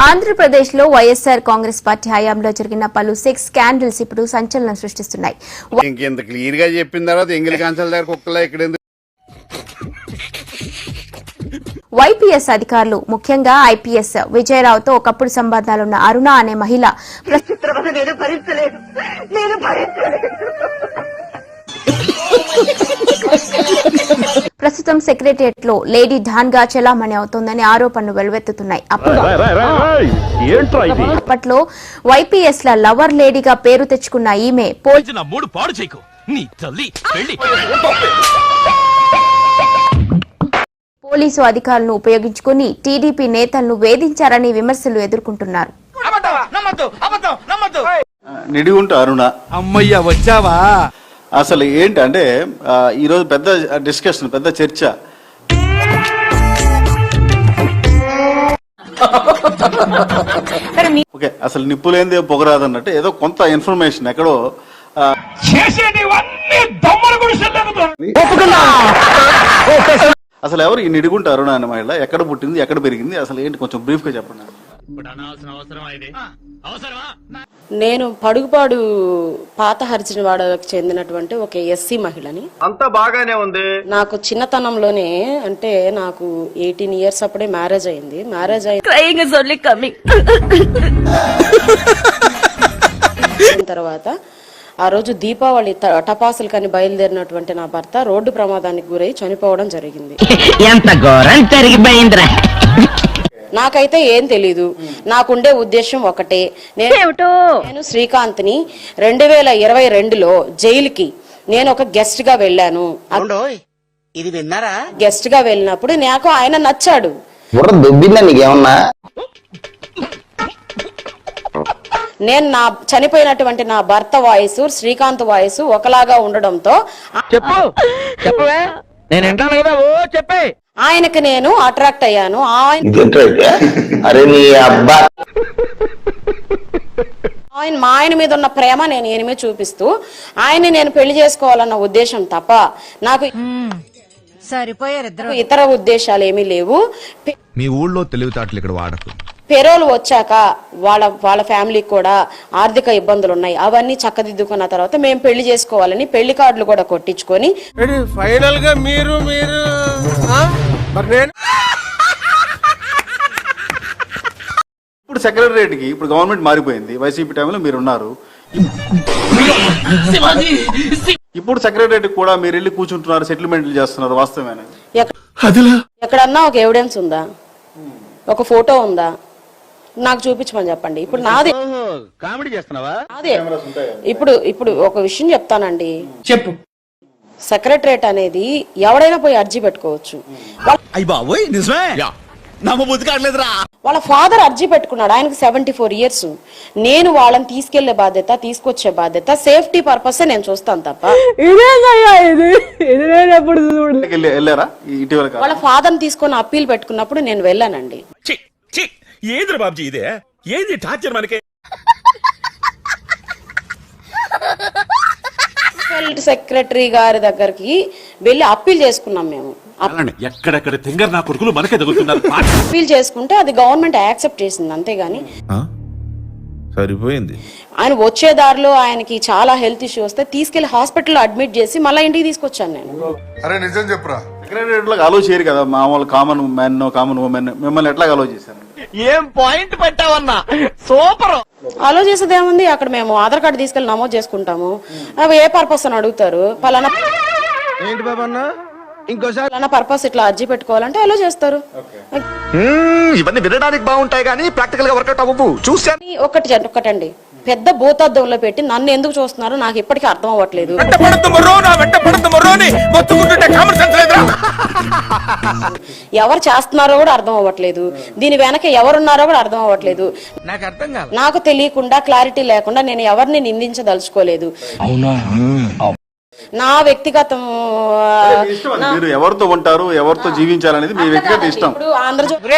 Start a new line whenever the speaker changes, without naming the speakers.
ఆంధ్రప్రదేశ్లో వైఎస్ఆర్ కాంగ్రెస్ పార్టీ హయాంలో జరిగిన పలు సెక్స్ స్కాండల్స్ ఇప్పుడు సంచలనం సృష్టిస్తున్నాయి.
ఇంకెంత క్లియర్ గా చెప్పిన తర్వాత ఎంగిల్ కాన్సల్ దగ్గర కుక్కలా ఇక్కడ
వైపీఎస్ అధికారులు ముఖ్యంగా ఐపీఎస్ విజయరావుతో ఒకప్పుడు సంబంధాలున్న అరుణ అనే మహిళ ప్రస్తుతం సెక్రటరియట్ లో లేడీ డాన్ గా చెలామణి అవుతోందని ఆరోపణలు వెలువెత్తుతున్నాయి. అప్పట్లో వైపీఎస్ ల లవర్ లేడీగా పేరు తెచ్చుకున్న ఈమె పోలీసు అధికారులను ఉపయోగించుకుని టీడీపీ నేతలను వేధించారని విమర్శలు ఎదుర్కొంటున్నారు.
నిడిగుంట అరుణ
అమ్మయ్య వచ్చావా?
అసలు ఏంటంటే ఈరోజు పెద్ద డిస్కషన్, పెద్ద చర్చ. ఓకే, అసలు నిప్పులేందే పొగరాదు అన్నట్టు ఏదో కొంత ఇన్ఫర్మేషన్ ఎక్కడో అసలు ఎవరు ఈ నిడిగుంట అరుణ అనే మహిళ, ఎక్కడ పుట్టింది, ఎక్కడ పెరిగింది, అసలు ఏంటి కొంచెం బ్రీఫ్ గా చెప్పండి.
నేను పడుగుపాడు పాత హరిజనవాడకు చెందినటువంటి ఒక ఎస్సీ మహిళని.
అంతా బాగానే ఉంది.
నాకు చిన్నతనంలోనే, అంటే నాకు 18 years అప్పుడే మ్యారేజ్ అయింది. మ్యారేజ్ అయిన తర్వాత ఆ రోజు దీపావళి టపాసులు కని బయలుదేరినటువంటి నా భర్త రోడ్డు ప్రమాదానికి గురై చనిపోవడం జరిగింది. నాకైతే ఏం తెలీదు. నాకుండే ఉద్దేశం ఒకటే, నేను శ్రీకాంత్ ని 2022లో జైలుకి నేను ఒక గెస్ట్ గా వెళ్ళాను. గెస్ట్ గా వెళ్ళినప్పుడు నాకు ఆయన నచ్చాడు. నేను చనిపోయినటువంటి నా భర్త వాయిస్, శ్రీకాంత్ వాయిస్ ఒకలాగా ఉండడంతో ఆయనకి నేను అట్రాక్ట్ అయ్యాను. మా ఆయన మీద ఉన్న ప్రేమ నేను ఈయన మీద చూపిస్తూ ఆయన్ని నేను పెళ్లి చేసుకోవాలన్న ఉద్దేశం తప్ప నాకు ఇతర ఉద్దేశాలు ఏమీ లేవు.
మీ ఊళ్ళో తెలివితేటలు ఇక్కడ వాడకు.
పెరోలు వచ్చాక వాళ్ళ ఫ్యామిలీకి కూడా ఆర్థిక ఇబ్బందులు ఉన్నాయి. అవన్నీ చక్కదిద్దుకున్న తర్వాత మేము పెళ్లి చేసుకోవాలని పెళ్లి కార్డులు కూడా కొట్టించుకొని
ఫైనల్ గా మీరు
ఇప్పుడు సెక్రటరియట్ కి ఇప్పుడు గవర్నమెంట్ మారిపోయింది. వైసీపీ టైంలో మీరు ఉన్నారు. ఇప్పుడు సెక్రటరియట్ కూడా మీరు వెళ్ళి కూర్చుంటున్నారు, సెటిల్మెంట్లు చేస్తున్నారు. వాస్తవమేనా?
ఎక్కడన్నా ఒక ఎవిడెన్స్ ఉందా? ఒక ఫోటో ఉందా? నాకు చూపించమని చెప్పండి. ఇప్పుడు నాదే
కామెడీ చేస్తున్నావా?
అదే ఇప్పుడు ఒక విషయం చెప్తానండి.
చెప్పు.
సెక్రటరియట్ అనేది ఎవడైనా పోయి అర్జీ పెట్టుకోవచ్చు. వాళ్ళ ఫాదర్ అర్జీ పెట్టుకున్నాడు. ఆయనకు 74 years. నేను వాళ్ళని తీసుకెళ్లే బాధ్యత, తీసుకొచ్చే బాధ్యత, సేఫ్టీ పర్పస్ నేను చూస్తాను తప్ప వాళ్ళ ఫాదర్ తీసుకొని అప్పీల్ పెట్టుకున్నప్పుడు నేను వెళ్ళానండి.
ఏంద్ర బాబ్జీ ఇదే? ఏంది టార్చర్ మనకి?
సెక్రటరీ గారి దగ్గరికి వెళ్ళి అప్పీల్ చేసుకున్నాం మేము.
ఎక్కడెక్కడ తింగర్ నా కొడుకులు మనకే తగులుతున్నారు.
అప్పీల్ చేసుకుంటే అది గవర్నమెంట్ యాక్సెప్ట్ చేసింది, అంతేగాని
సరిపోయింది.
ఆయన వచ్చే దారిలో ఆయనకి చాలా హెల్త్ ఇష్యూ వస్తే తీసుకెళ్లి హాస్పిటల్లో అడ్మిట్ చేసి మళ్ళీ ఇంటికి తీసుకొచ్చాను నేను.
అరే నిజం చెప్పరా?
సెక్రటరియట్ లో అలో చేయరు కదా మామూలు కామన్ మ్యాన్, కామన్ ఉమెన్. మిమ్మల్ని ఎట్లా అలో చేశారు?
ఏం పాయింట్ పెట్టావన్నా, సూపర్.
అలో చేసేది ఏముంది? అక్కడ మేము ఆధార్ కార్డు తీసుకెళ్లి నమోదు చేసుకుంటాము. అవి ఏ పర్పస్ అని అడుగుతారు. పలానా
ఏంటి బాబన్నా ఇంకోసారి
పలానా పర్పస్ ఇట్లా అర్జీ పెట్టుకోవాలంటే అలో చేస్తారు.
ఇవన్నీ వినడానికి బాగుంటాయి కానీ ప్రాక్టికల్ గా వర్కౌట్ అవ్వవు. చూసాను.
ఒకటండి, పెద్ద భూతద్దంలో పెట్టి నన్ను ఎందుకు చూస్తున్నారు నాకు ఇప్పటికీ అర్థం అవ్వట్లేదు. ఎవరు చేస్తున్నారో కూడా అర్థం అవ్వట్లేదు. దీని వెనక ఎవరున్నారో కూడా అర్థం అవ్వట్లేదు. నాకు తెలియకుండా, క్లారిటీ లేకుండా నేను ఎవరిని నిందించదలుచుకోలేదు. నా వ్యక్తిగతం
మీరు ఎవరితో ఉంటారు, ఎవరితో జీవించాలనేది మీ వ్యక్తిగత ఇష్టం.
ఇప్పుడు ఆంధ్రజ్యోతి